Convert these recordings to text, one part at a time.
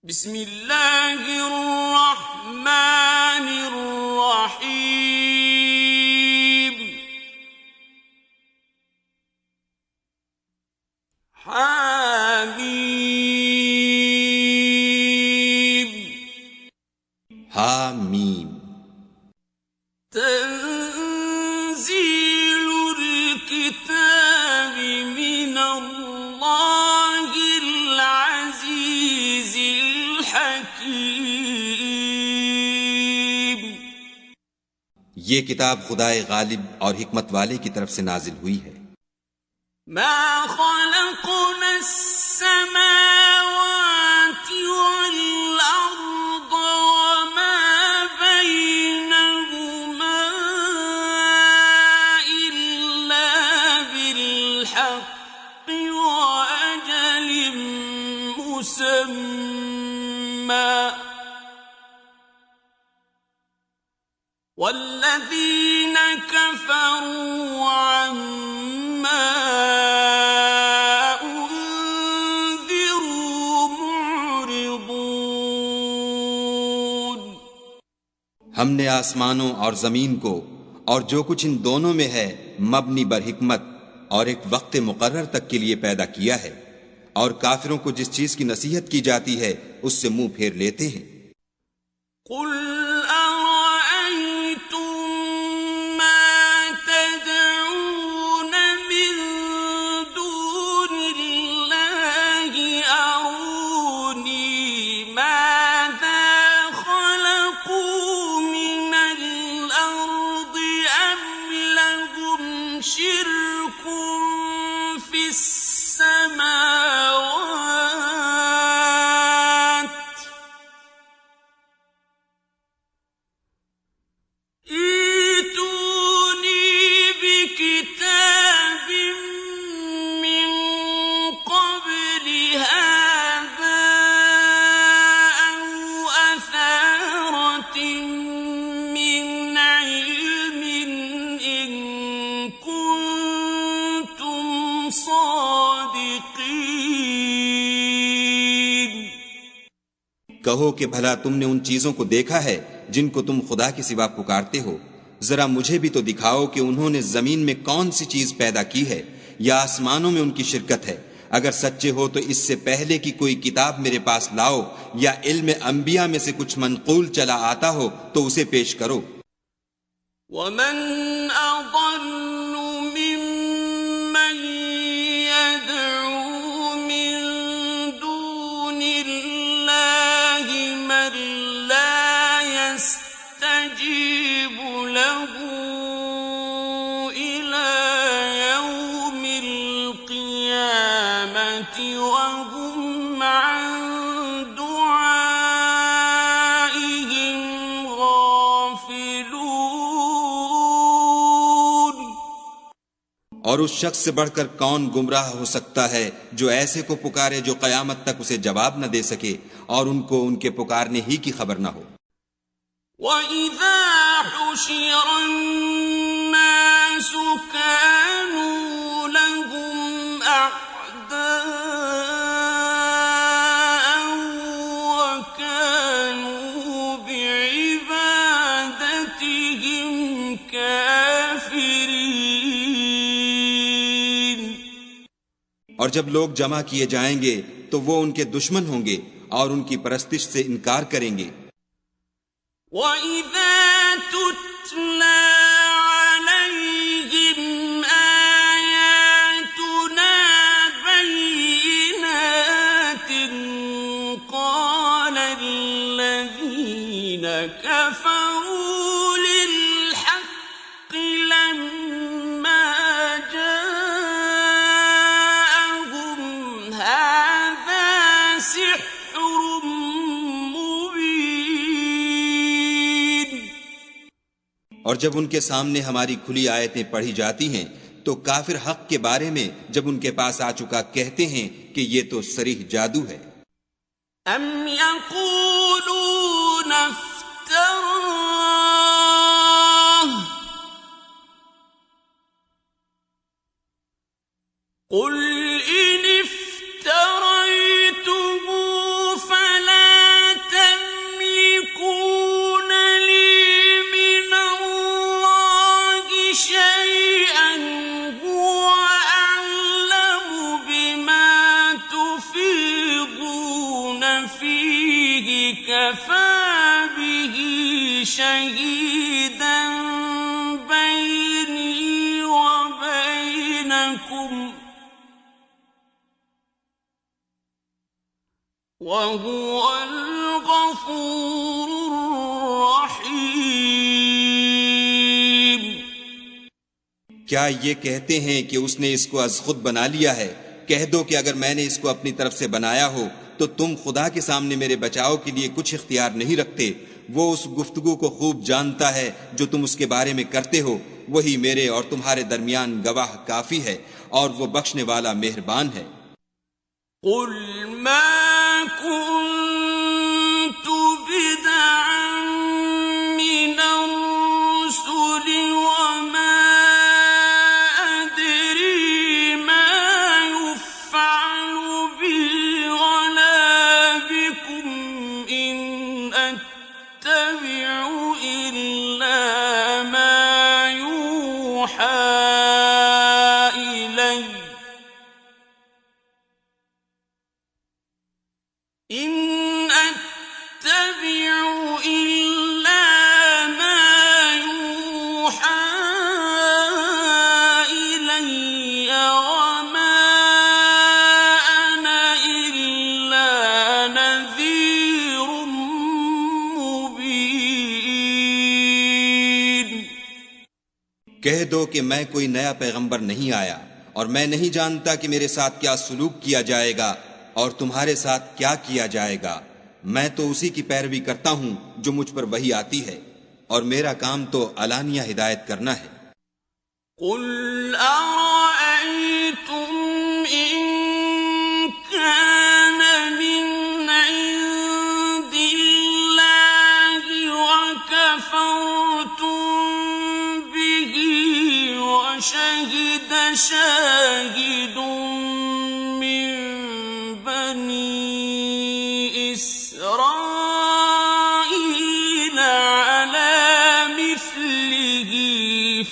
बिस्मिल्लाहिर्रहमानिर्रहीम। हामीम। हामीम। तंजीलुल किताबि मिनल्लाहिल अज़ीज़िल हकीम। ये किताब खुदाए गालिब और हिकमत वाले की तरफ से नाजिल हुई है। मा खलक़नस समावाति वल अर्द वमा बैनहुमा इल्ला बिल हक़्क़ि व अजलिम मुसम्मा वल्लज़ीन कफ़रू अम्मा हमने आसमानों और जमीन को और जो कुछ इन दोनों में है मबनी बर हिकमत और एक वक्त मुकर्रर तक के लिए पैदा किया है, और काफिरों को जिस चीज की नसीहत की जाती है उससे मुंह फेर लेते हैं। कहो कि भला तुमने उन चीजों को देखा है जिनको तुम खुदा के सिवा पुकारते हो? जरा मुझे भी तो दिखाओ कि उन्होंने जमीन में कौन सी चीज पैदा की है या आसमानों में उनकी शिरकत है। अगर सच्चे हो तो इससे पहले कि कोई किताब मेरे पास लाओ या इल्म अंबिया में से कुछ मनकूल चला आता हो तो उसे पेश करो। वमन अदल्लु मिम्मन यद'ू मिन दूनिल्लाहि मन ला यस्तजीबु लहू इला यौमिल क़ियामति वहुम अन दुआइहिम गाफिलून। और उस शख्स से बढ़कर कौन गुमराह हो सकता है जो ऐसे को पुकारे जो कयामत तक उसे जवाब न दे सके और उनको उनके पुकारने ही की खबर न हो। वइज़ा हुशिरन्नासु कानू लहुम अअदाअन व कानू बिइबादतिहिम काफिरीन। और जब लोग जमा किए जाएंगे तो वो उनके दुश्मन होंगे और उनकी परस्तिश से इनकार करेंगे। وَإِذَا تُتْلَى عَلَيْهِمْ آيَاتُنَا بَيِّنَاتٍ قَالَ الَّذِينَ كَفَرُوا لِلْحَقِّ لَمَّا جَاءَهُمْ هَذَا سِحْرٌ और जब उनके सामने हमारी खुली आयतें पढ़ी जाती हैं तो काफिर हक के बारे में जब उनके पास आ चुका कहते हैं कि ये तो सरीह जादू है। अम यक़ूलून इफ्तराह कुल इन इफ्तरैतुहु फला شهيدا بيني وبينكم وهو الغفور الرحيم। क्या ये कहते हैं कि उसने इसको अज खुद बना लिया है? कह दो कि अगर मैंने इसको अपनी तरफ से बनाया हो तो तुम खुदा के सामने मेरे बचाव के लिए कुछ इख्तियार नहीं रखते। वो उस गुफ्तगू को खूब जानता है जो तुम उसके बारे में करते हो। वही मेरे और तुम्हारे दरमियान गवाह काफी है और वो बख्शने वाला मेहरबान है। कुल मा कुन्तु बिदअन मिनर रुसुलि वमा अदरी मा युफ़अलु बि वला बिकुम इन अत्तबिउ इल्ला मा यूहा إن أتبع إلا ما يوحى إلي وما أنا إلا نذير مبين। कह दो कि मैं कोई नया पैगंबर नहीं आया और मैं नहीं जानता कि मेरे साथ क्या सुलूक किया जाएगा और तुम्हारे साथ क्या किया जाएगा। मैं तो उसी की पैरवी करता हूं जो मुझ पर वही आती है और मेरा काम तो अलानिया हिदायत करना है। कुल अरअयतुम इन कान मिन इंदिल्लाहि व कफरतुम बिही व शहिद शाहिदुम إسرائيل على مثله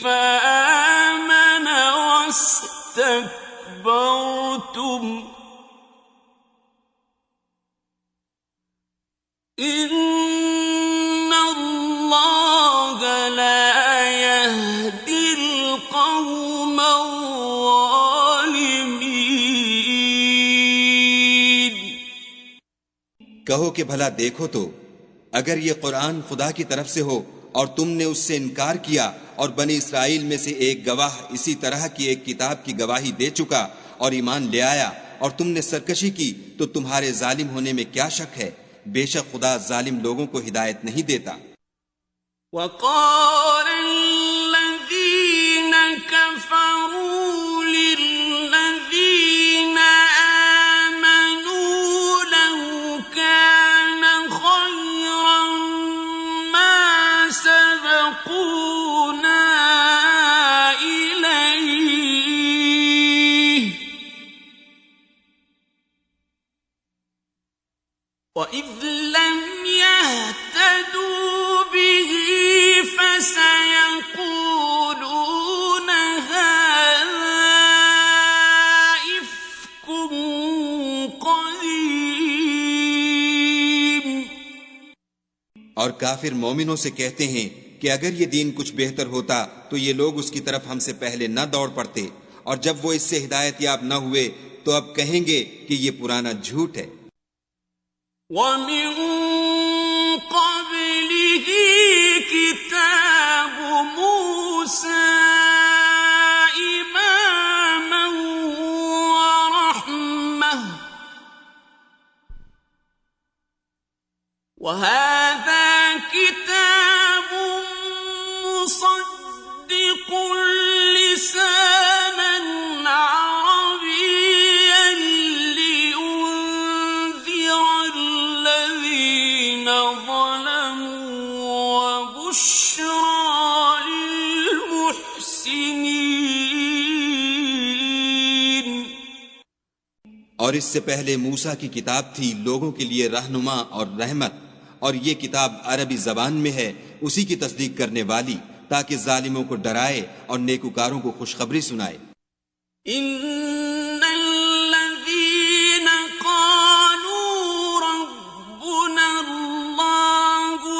فآمن واستكبرتم إن الله لا يهدي القوم الظالمين। कहो कि भला देखो तो अगर ये कुरान खुदा की तरफ से हो और तुमने उससे इनकार किया और बनी इसराइल में से एक गवाह इसी तरह की एक किताब की गवाही दे चुका और ईमान ले आया और तुमने सरकशी की तो तुम्हारे जालिम होने में क्या शक है। बेशक खुदा जालिम लोगों को हिदायत नहीं देता। वक़ाल अल्लज़ीन कफ़रू लिल्लज़ीन आमनू लौ कान खैरन मा सबक़ूना इलैहि वइज़ लम यहतदू बिही फसयक़ूलून हाज़ा इफ़्कुन क़दीम। और काफिर मोमिनों से कहते हैं कि अगर ये दीन कुछ बेहतर होता तो ये लोग उसकी तरफ हमसे पहले न दौड़ पड़ते और जब वो इससे हिदायत याब न हुए तो अब कहेंगे कि ये पुराना झूठ है। ومن قبله كتاب موسى إماما ورحمة وهذا كتاب مصدق لسانا عربيا لينذر الذين ظلموا وبشرى للمحسنين। और इससे पहले मूसा की किताब थी लोगों के लिए रहनुमा और रहमत और ये किताब अरबी जबान में है उसी की तस्दीक करने वाली ताकि जालिमों को डराए और नेकुकारों को खुशखबरी सुनाए। इन्नल्लज़ीन क़ालू रब्बुना अल्लाहु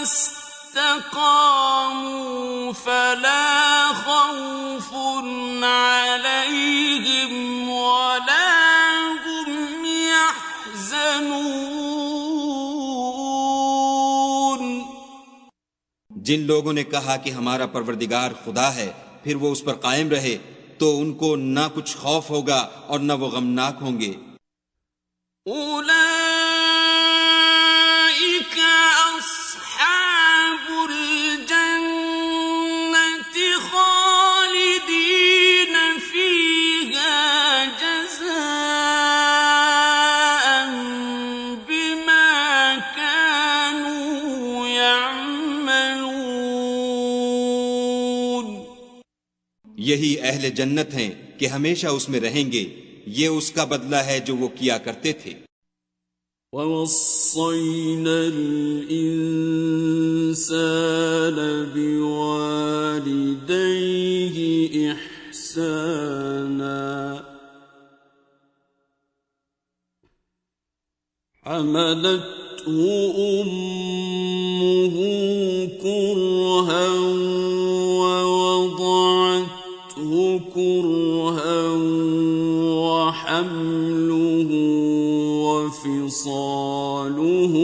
اسْتَقَامُوا فَلَا خَوْفٌ عَلَيْهِمْ وَلَا هُمْ يَحْزَنُونَ जिन लोगों ने कहा कि हमारा परवरदिगार खुदा है, फिर वो उस पर कायम रहे, तो उनको ना कुछ खौफ होगा और ना वो गमनाक होंगे। أُولَئِكَ أَصْحَابُ الْجَنَّةِ خَالِدِينَ فِيهَا جَزَاءً بِمَا كَانُوا يَعْمَلُونَ यही अहले जन्नत हैं कि हमेशा उसमें रहेंगे, ये उसका बदला है जो वो किया करते थे। وَوَصَّيْنَا الْإِنسَانَ بِوَالِدَيْهِ إِحْسَانًا حَمَلَتْهُ أُمُّهُ كُرْهًا وَوَضَعَتْهُ كُرْهًا وَحَمْلُهُ وَفِصَالُهُ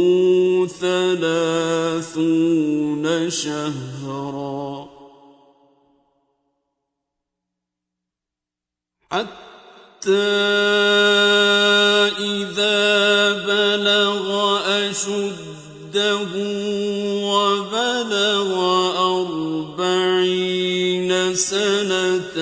30 شهرا حتى إذا بلغ أشده وبلغ 40 سنة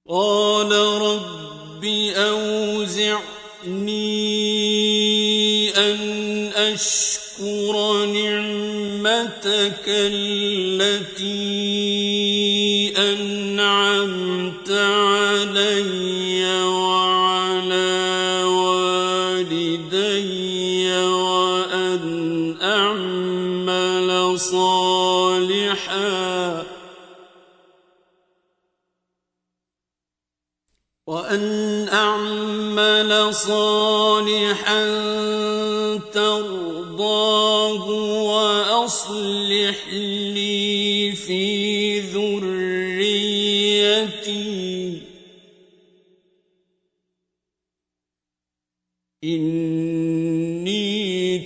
قال رب أوزعني أن أشكر نعمتك التي أنعمت علي وعلى والدي وأن أعمل صالحا ترضاه وأصلح لي في ذريتي إني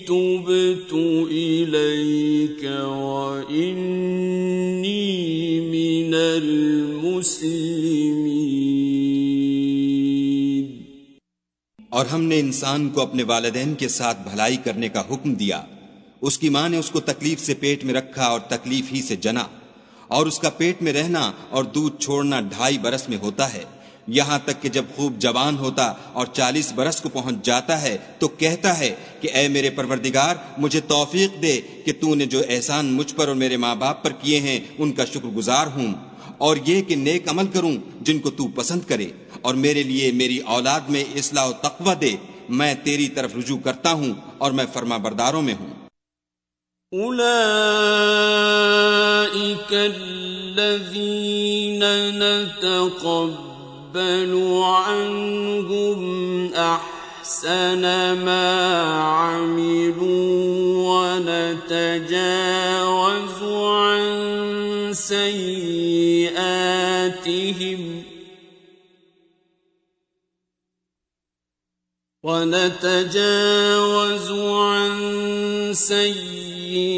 تبت إليك وإني من المسلمين। और हमने इंसान को अपने वालिदैन के साथ भलाई करने का हुक्म दिया। उसकी माँ ने उसको तकलीफ से पेट में रखा और तकलीफ ही से जना, और उसका पेट में रहना और दूध छोड़ना 2.5 बरस में होता है, यहाँ तक कि जब खूब जवान होता और 40 बरस को पहुंच जाता है तो कहता है कि ऐ मेरे परवरदिगार, मुझे तौफीक दे कि तूने जो एहसान मुझ पर और मेरे माँ बाप पर किए हैं उनका शुक्रगुजार हूँ, और ये कि नेक अमल करूं जिनको तू पसंद करे, और मेरे लिए मेरी औलाद में इस्लाह और तक़वा दे। मैं तेरी तरफ रुजू करता हूं और मैं फरमाबरदारों में हूं। उलाइक अल्लज़ीना नतक़ब्बलु अन्हुम अहसन मा अमिलू व नतजावज़ु अन सय्यिआतिहिम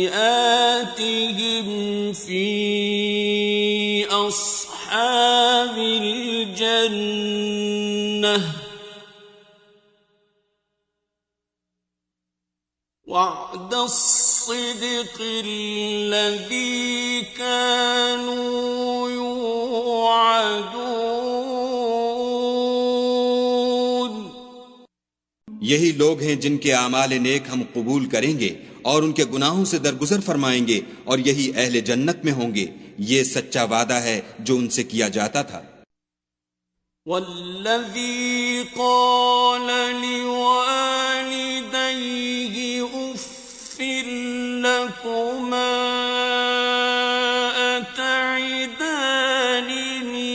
في أصحاب الجنة وعد الصدق الذي كانوا يوعدون। यही लोग हैं जिनके आमाल नेक हम कबूल करेंगे और उनके गुनाहों से दरगुजर फरमाएंगे, और यही अहले जन्नत में होंगे। ये सच्चा वादा है जो उनसे किया जाता था। वल्लज़ी क़ाल लिवालिदैहि उफ़्फ़िन लकुमा अतइदानिनी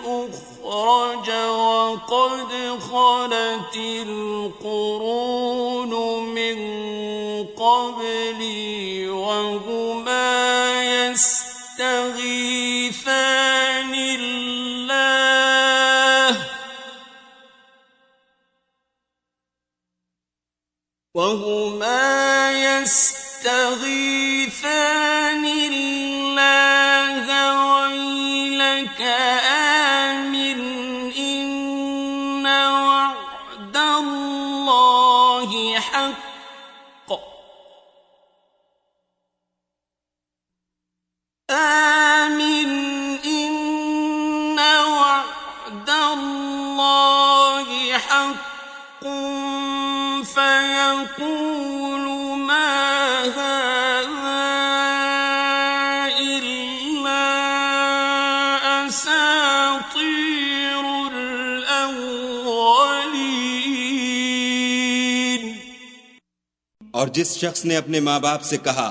أخرج وقد خلت القرون من قبلي وهما يستغيثان الله ويلك آمن إن وعد الله حق آمن إن وعد الله حق فيقول ما هذا إلا أساطير الأولين। और जिस शख्स ने अपने माँ बाप से कहा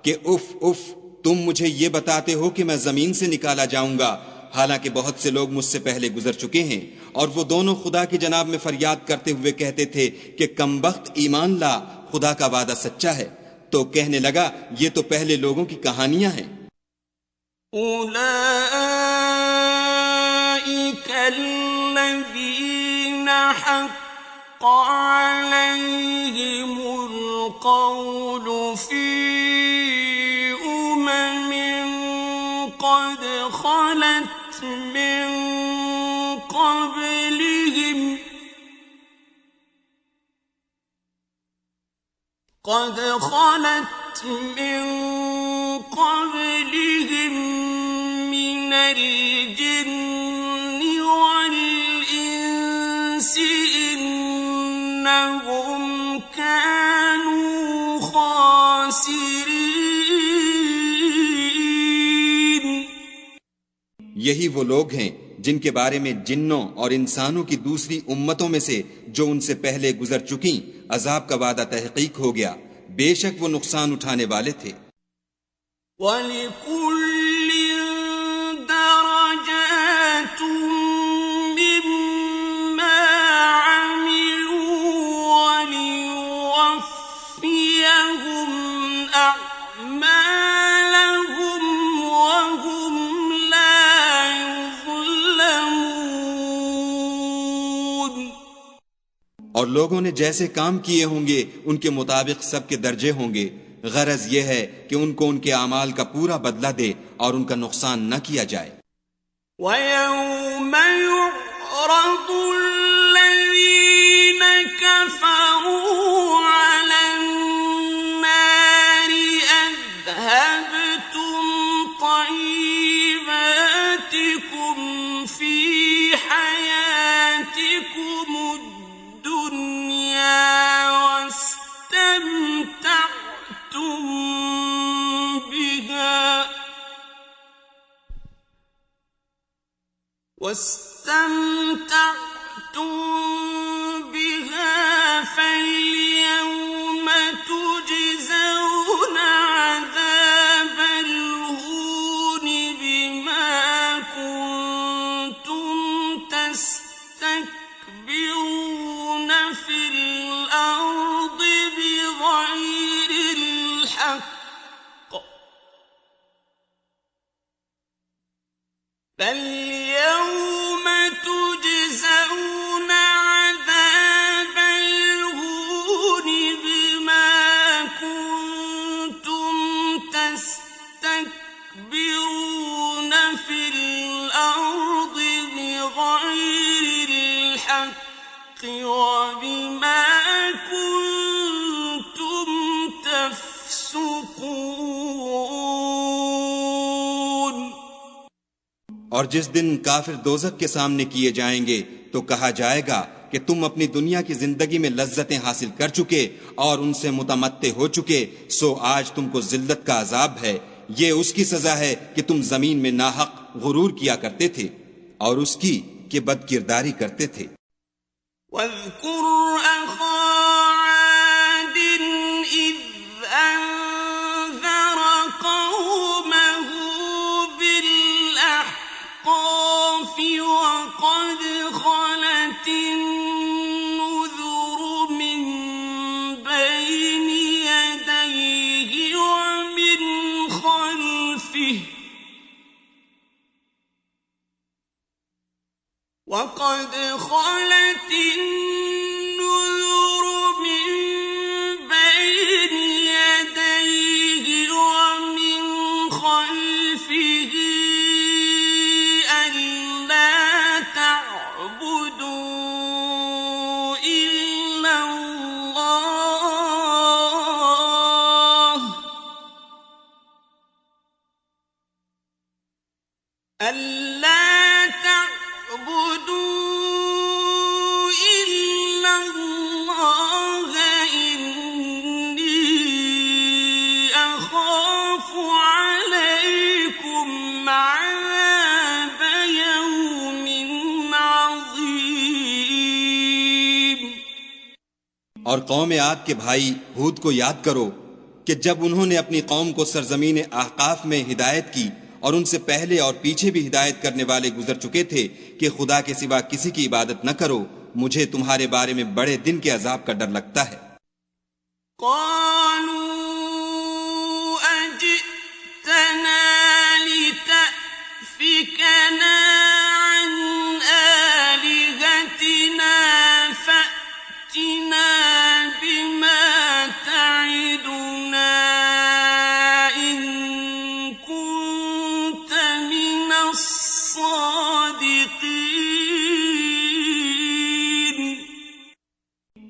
कि उफ उफ, तुम मुझे ये बताते हो कि मैं जमीन से निकाला जाऊंगा, हालांकि बहुत से लोग मुझसे पहले गुजर चुके हैं, और वो दोनों खुदा की जनाब में फरियाद करते हुए कहते थे कि कमबख्त ईमान ला, खुदा का वादा सच्चा है, तो कहने लगा ये तो पहले लोगों की कहानियां हैं। उलाइक अल्लज़ीन हक़्क़ अलैहिमुल क़ौलु फ़ी उममिन क़द ख़लत मिन قبلهم من الجن والإنس إنهم كانوا خاسرين। यही वो लोग हैं जिनके बारे में जिन्नों और इंसानों की दूसरी उम्मतों में से जो उनसे पहले गुजर चुकी अजाब का वादा तहकीक हो गया, बेशक वो नुकसान उठाने वाले थे। वलिकुल्लिन दरजातुम मिम्मा अमिलू वलियुवफ्फियहुम अअमालहुम वहुम ला युज़लमून। और लोगों ने जैसे काम किए होंगे उनके मुताबिक सबके दर्जे होंगे। गरज यह है कि उनको उनके आमाल का पूरा बदला दे और उनका नुकसान न किया जाए। وَيَوْمَ يُعْرَضُ الَّذِينَ كَفَرُوا عَلَى النَّارِ أَذْهَبْتُمْ طَيِّبَاتِكُمْ فِي حَيَاتِكُمُ الدُّنْيَا واستمتعتم بها فاليوم تجزون عذاب الهون بما كنتم تستكبرون في الأرض بغير الحق فاليوم تجزون عذاب الهون بما كنتم تستكبرون في الأرض بغير الحق وبما كنتم تفسقون। और जिस दिन काफिर दोजख के सामने किए जाएंगे तो कहा जाएगा कि तुम अपनी दुनिया की जिंदगी में लज्जतें हासिल कर चुके और उनसे मुतमत्ते हो चुके, सो आज तुमको जिल्लत का अजाब है। ये उसकी सजा है कि तुम जमीन में नाहक गुरूर किया करते थे और उसकी कि बदकिरदारी करते थे। वज़कुर अखा आद इज़ अन्ज़र क़ौमहु बिल अहक़ाफ़ وقد خلت النذر من بين يديه ومن خلفه ألا تعبدوا إلا الله إني أخاف عليكم عذاب يوم عظيم। और कौम आद के भाई हूद को याद करो कि जब उन्होंने अपनी कौम को सरजमीन ahqaf में हिदायत की और उनसे पहले और पीछे भी हिदायत करने वाले गुजर चुके थे कि खुदा के सिवा किसी की इबादत न करो, मुझे तुम्हारे बारे में बड़े दिन के अजाब का डर लगता है।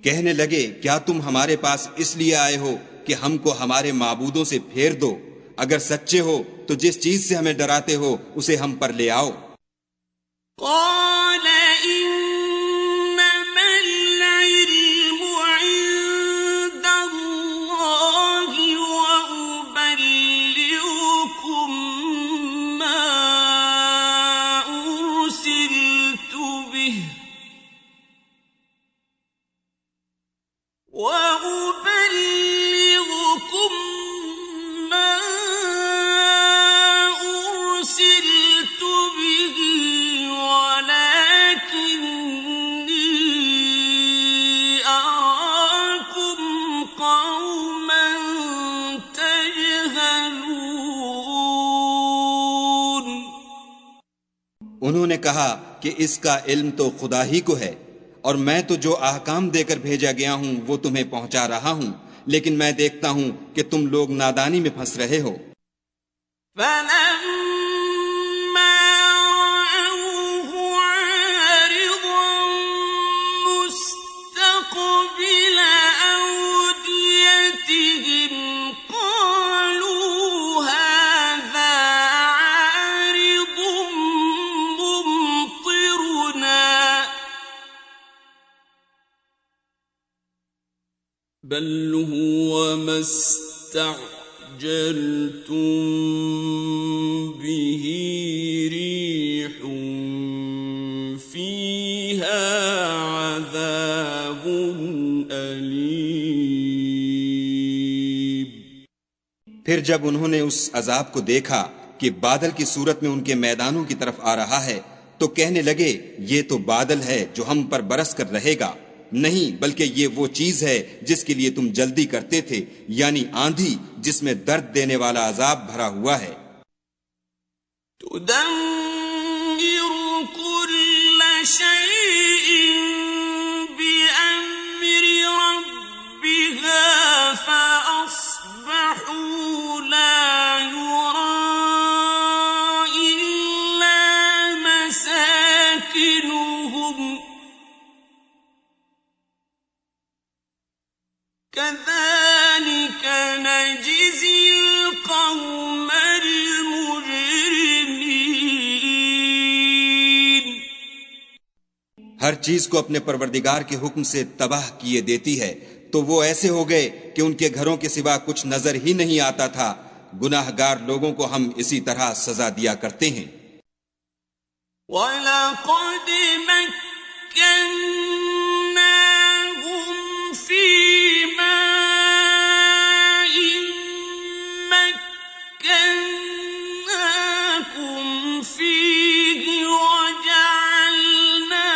कहने लगे, क्या तुम हमारे पास इसलिए आए हो कि हमको हमारे माबूदों से फेर दो? अगर सच्चे हो तो जिस चीज से हमें डराते हो उसे हम पर ले आओ। उन्होंने कहा कि इसका इल्म तो खुदा ही को है और मैं तो जो अहकाम देकर भेजा गया हूं वो तुम्हें पहुंचा रहा हूं, लेकिन मैं देखता हूं कि तुम लोग नादानी में फंस रहे हो। बल हुवा मस्तअजलतुम बिही रीहुन फीहा अज़ाबुन अलीम। फिर जब उन्होंने उस अजाब को देखा कि बादल की सूरत में उनके मैदानों की तरफ आ रहा है तो कहने लगे, ये तो बादल है जो हम पर बरस कर रहेगा। नहीं, बल्कि ये वो चीज है जिसके लिए तुम जल्दी करते थे, यानी आंधी जिसमें दर्द देने वाला अजाब भरा हुआ है। तुदम्मिरु कुल्ल शैइन बिअम्रि रब्बिहा फअस्बहू ला युरा इल्ला मसाकिनुहुम कज़ालिक नजज़िल क़ौमल मुजरिमीन। हर चीज को अपने परवरदिगार के हुक्म से तबाह किए देती है, तो वो ऐसे हो गए कि उनके घरों के सिवा कुछ नजर ही नहीं आता था। गुनाहगार लोगों को हम इसी तरह सजा दिया करते हैं। वलक़द मक्कन्नाहुम फी माइन मक्कन्नाकुम फीहि वजअलना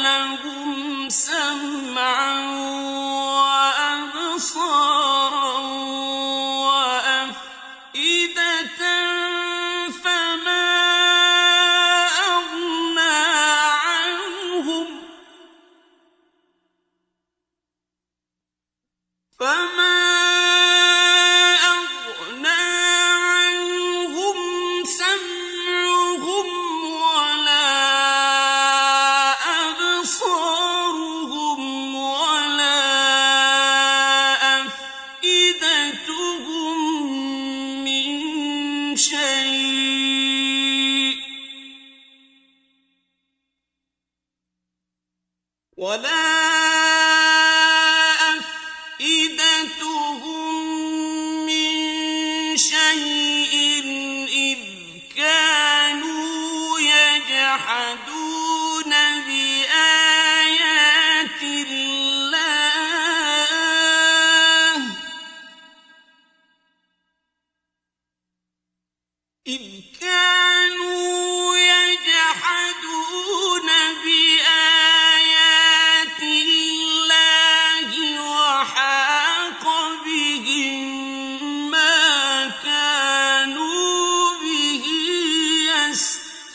लहुम समअन वअबसारन वअफइदतन फमा अग़ना ولا أفئدتهم من شيء إذ كانوا يجحدون بآيات الله إذ كانوا يجحدون بآيات الله وحاق بهم ما كانوا به يستهزئون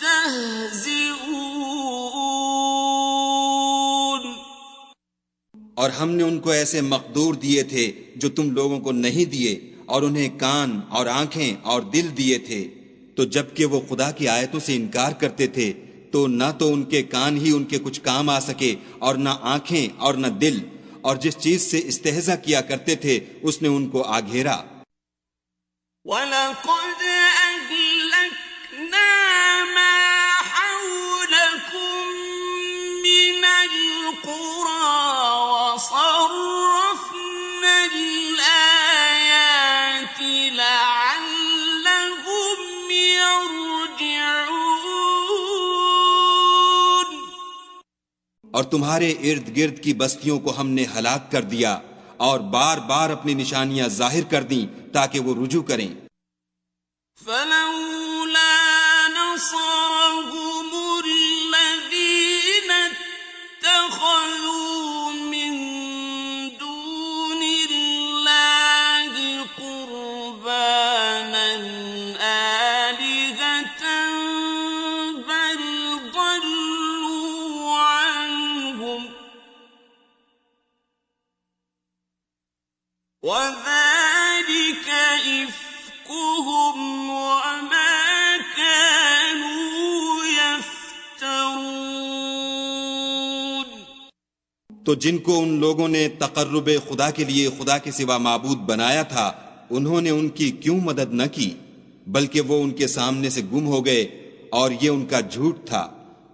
और हमने उनको ऐसे मकदूर दिए थे जो तुम लोगों को नहीं दिए, और उन्हें कान और आंखें और दिल दिए थे। तो जबकि वो खुदा की आयतों से इनकार करते थे, तो न तो उनके कान ही उनके कुछ काम आ सके, और न आंखें और न दिल, और जिस चीज से इस्तेहजा किया करते थे उसने उनको आघेरा। وَلَقَدْ أَهْلَكْنَا مَا حَوْلَكُمْ مِنَ الْقُرَى وَصَرَّفْنَا الْآيَاتِ لَعَلَّهُمْ يَرْجِعُونَ और तुम्हारे इर्द गिर्द की बस्तियों को हमने हलाक कर दिया और बार बार अपनी निशानियां जाहिर कर दी ताकि वो रुजू करें। فلولا نصرهم الذين اتخذوا من دون الله قربانا آلهة بل ضلوا عنهم وذلك إفكهم وما كانوا يفترون। तो जिनको उन लोगों ने तकर्रुबे खुदा के लिए खुदा के सिवा माबूद बनाया था, उन्होंने उनकी क्यों मदद न की, बल्कि वो उनके सामने से गुम हो गए, और ये उनका झूठ था,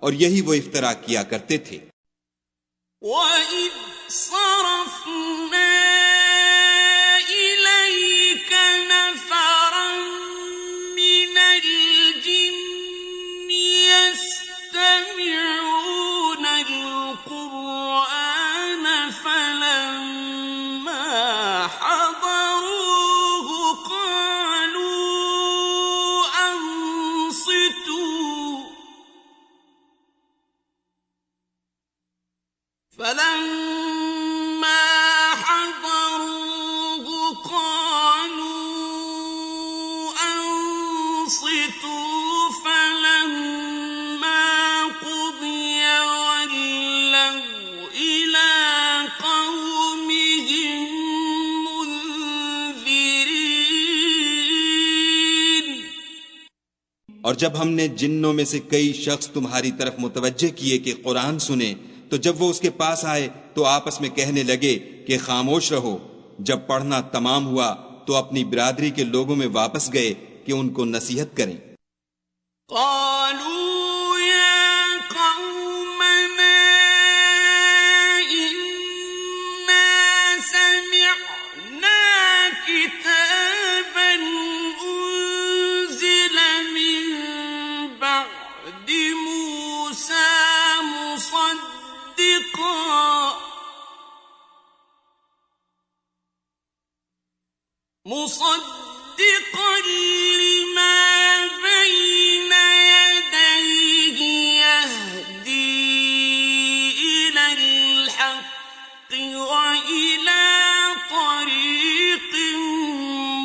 और यही वो इफ्तरा किया करते थे। وَإِذْ صَرَفْنَا إِلَيْكَ نَفَرًا مِّنَ الْجِنِّ يَسْتَمِعُونَ الْقُرْآنَ فَلَمَّا حَضَرُوهُ قَالُوا أَنصِتُوا فَلَمَّا حَضَرُوهُ قَالُوا أَنصِتُوا فَلَمَّا قُضِيَ وَلَّوْا إِلَى قَوْمِهِم مُنذِرِينَ और जब हमने जिन्नों में से कई शख्स तुम्हारी तरफ मुतवज्जे किए कि कुरान सुने, तो जब वो उसके पास आए तो आपस में कहने लगे कि खामोश रहो। जब पढ़ना तमाम हुआ तो अपनी बिरादरी के लोगों में वापस गए कि उनको नसीहत करें। قالوا يا قومنا إنا سمعنا كتابا أنزل من بعد موسى مصدقا لما بين يديه يهدي إلى الحق وإلى طريق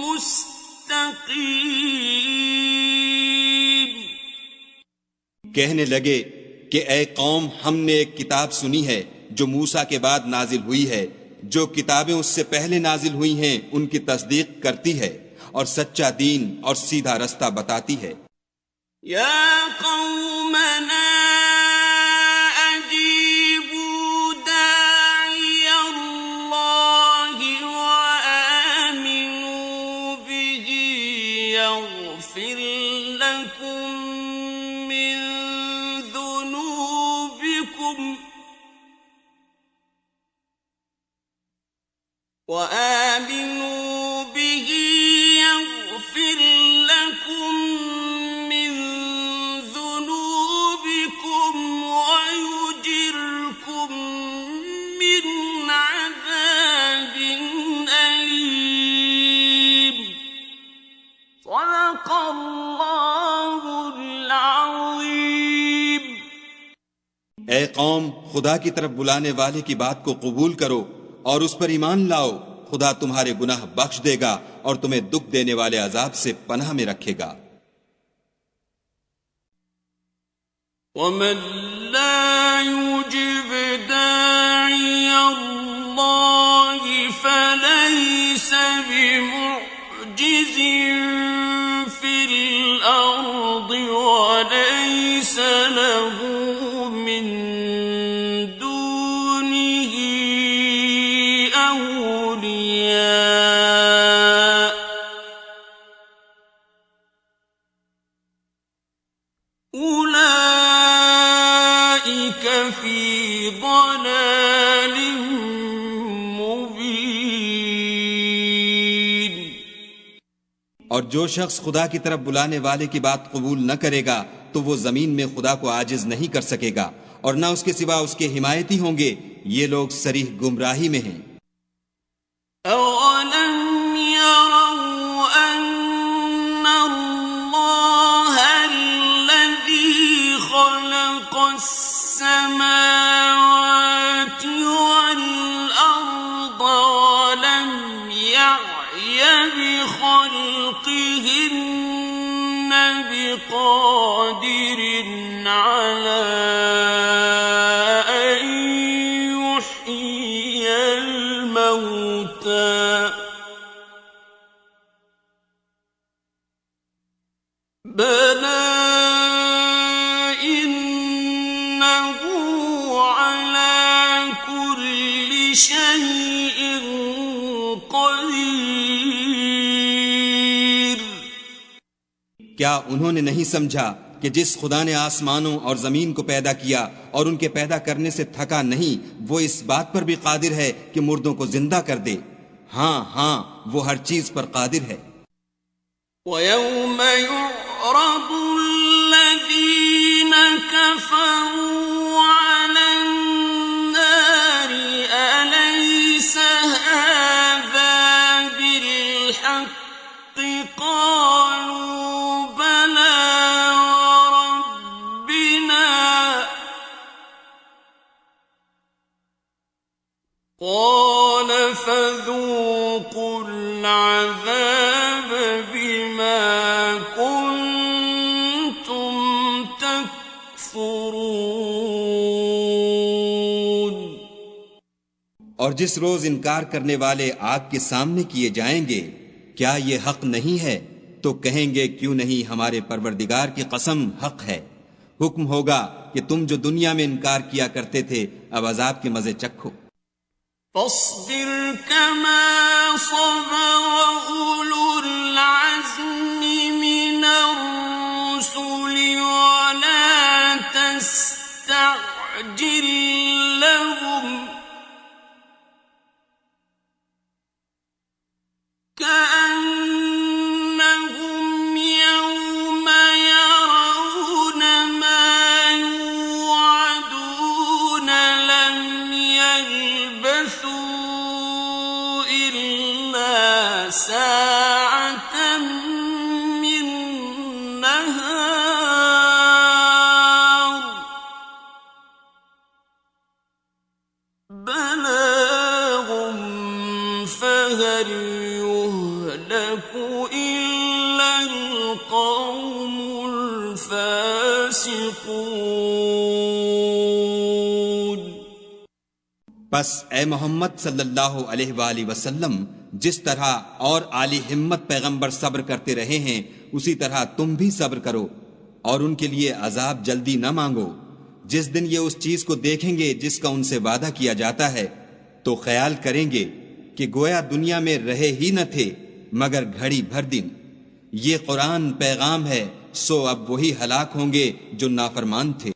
مستقيم। कहने लगे कि ए कौम, हमने एक किताब सुनी है जो मूसा के बाद नाजिल हुई है, जो किताबें उससे पहले नाजिल हुई हैं उनकी तस्दीक करती है और सच्चा दीन और सीधा रास्ता बताती है। या कौमना अजीबू दाइयल्लाहि व आमिनू बिही यग़फिर लकुम मिन ज़ुनूबिकुम وآمنوا به يغفر لكم من ذنوبكم ويجركم من عذاب أليم صدق الله العظيم. ए कौम, खुदा की तरफ बुलाने वाले की बात को कबूल करो और उस पर ईमान लाओ. खुदा तुम्हारे गुनाह बख्श देगा और तुम्हें दुख देने वाले अजाब से पनाह में रखेगा. وَمَن لَّا يُجِبْ دَاعِيَ اللَّهِ فَلَيْسَ بِمُعْجِزٍ فِي الْأَرْضِ وَلَيْسَ لَهُ مِن دُونِهِ أَوْلِيَاءُ أُولَٰئِكَ فِي ضَلَالٍ مُّبِينٍ. और जो शख्स खुदा की तरफ बुलाने वाले की बात कबूल न करेगा तो वो जमीन में खुदा को आजिज नहीं कर सकेगा और न उसके सिवा उसके हिमायती होंगे. ये लोग सरीह गुमराही में हैं. أَوَلَمْ يَرَوْا أَنَّ اللَّهَ الَّذِي خَلَقَ السَّمَاوَاتِ وَالْأَرْضَ وَلَمْ يَعْيَ بِخَلْقِهِنَّ بِقَادِرٍ عَلَىٰ أَن يُحْيِيَ الْمَوْتَىٰ بَلَىٰ إِنَّهُ عَلَىٰ كُلِّ شَيْءٍ قَدِيرٌ. क्या उन्होंने नहीं समझा कि जिस खुदा ने आसमानों और जमीन को पैदा किया और उनके पैदा करने से थका नहीं, वो इस बात पर भी कादिर है कि मुर्दों को जिंदा कर दे. हाँ हाँ, वो हर चीज पर कादिर है. وَيَوْمَ يُعْرَضُ الَّذِينَ كَفَرُوا عَلَى النَّارِ أَلَيْسَ هَٰذَا بِالْحَقِّ قَالُوا بَلَىٰ وَرَبِّنَا قَالَ فَذُوقُوا الْعَذَابَ بِمَا كُنتُمْ تَكْفُرُونَ. और जिस रोज इनकार करने वाले आग के सामने किए जाएंगे, क्या ये हक नहीं है? तो कहेंगे क्यों नहीं, हमारे परवरदिगार की कसम हक है. हुक्म होगा कि तुम जो दुनिया में इनकार किया करते थे, अब अजाब के मजे चखो. فاصبر كما صبر أولو العزم من الرسل ولا تستعجل لهم كأنهم يوم يرون ما يوعدون لم يلبثوا إلا ساعة من نهار بلاغ فهل يهلك إلا القوم الفاسقون. बस ए मोहम्मद सल्लल्लाहु अलैहि वसल्लम, जिस तरह और आली हिम्मत पैगंबर सब्र करते रहे हैं, उसी तरह तुम भी सब्र करो और उनके लिए अजाब जल्दी न मांगो. जिस दिन ये उस चीज को देखेंगे जिसका उनसे वादा किया जाता है, तो ख्याल करेंगे कि गोया दुनिया में रहे ही न थे मगर घड़ी भर दिन. ये कुरान पैगाम है, सो अब वही हलाक होंगे जो नाफरमान थे.